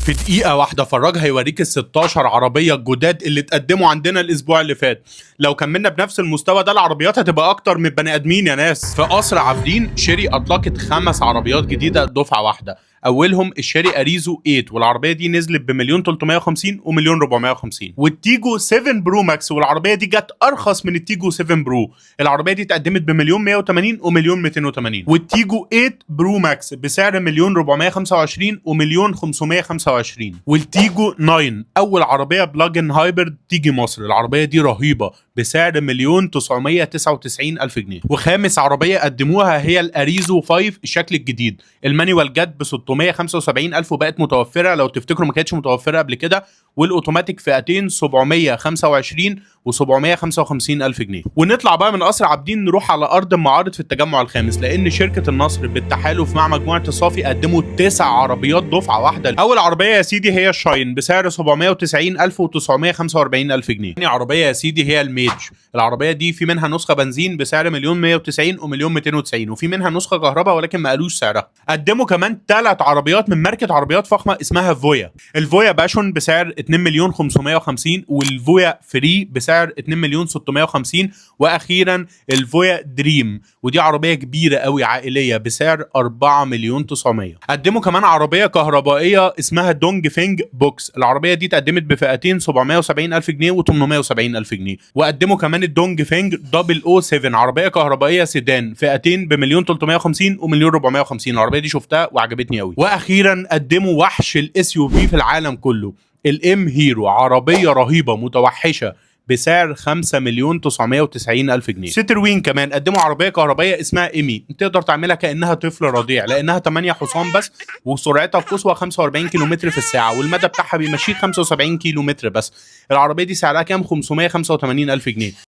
في دقيقة واحدة فرج هيوريك ال 16 عربية الجداد اللي اتقدموا عندنا الأسبوع اللي فات. لو كملنا بنفس المستوى ده العربيات هتبقى أكتر من بني آدمين يا ناس. في قصر عابدين شيري أطلقت 5 عربيات جديدة دفعة واحدة، أولهم الشيري أريزو 8، والعربية دي نزلت بمليون 350 ومليون 450. والتيجو 7 برو ماكس، والعربية دي جت أرخص من التيجو 7 برو. العربية دي اتقدمت بمليون 180 ومليون 280. والتيجو 8 برو ماكس بسعر مليون 425 ومليون 525. والتيجو 9 أول عربية بلاجن هايبرد تيجي مصر، العربية دي رهيبة بسعر مليون 999 ألف جنيه. وخامس عربية قدموها هي الأريزو 5 الشكل الجديد، المانيوال جت ب 675 ألف وبقت متوفرة، لو تفتكروا ما كانتش متوفرة قبل كده. والاوتوماتيك فئتين 725 و755 ألف جنيه. ونطلع بقى من قصر عابدين نروح على أرض المعارض في التجمع الخامس، لأن شركة النصر بالتحالف مع مجموعة الصافي قدموا 9 عربيات دفعة واحدة. أول عربية يا سيدي هي الشاين بسعر 790 ألف و945 ألف جنيه. ثاني عربية يا سيدي هي الميج، العربية دي في منها نسخة بنزين بسعر مليون 190 ومليون 290، وفي منها نسخة كهرباء ولكن ما قالوش سعرها. قدموا كمان 3 عربيات من ماركة عربيات فخمة اسمها فويا، الفويا باشون بسعر 2 مليون 550، والفويا فري بسعر 2 مليون 650، واخيرا الفويا دريم، ودي عربيه كبيره قوي عائليه بسعر 4 مليون 900. قدموا كمان عربيه كهربائيه اسمها دونج فينج بوكس، العربيه دي اتقدمت بفئتين 770 الف جنيه و870 الف جنيه. وقدموا كمان الدونج فينج دبل او 7 عربيه كهربائيه سيدان فئتين بمليون 350 ومليون 450، العربيه دي شفتها وعجبتني قوي. واخيرا قدموا وحش الاس يو في العالم كله، الام هيرو، عربيه رهيبه متوحشه بسعر 5 مليون 990 الف جنيه. ستروين كمان قدموا عربيه كهربائيه اسمها ايمي، تقدر تعملها كانها طفل رضيع لانها 8 حصان بس، وسرعتها القصوى 45 كيلومتر في الساعه، والمدى بتاعها بيمشيك 75 كيلومتر بس. العربيه دي سعرها كام؟ 585 الف جنيه.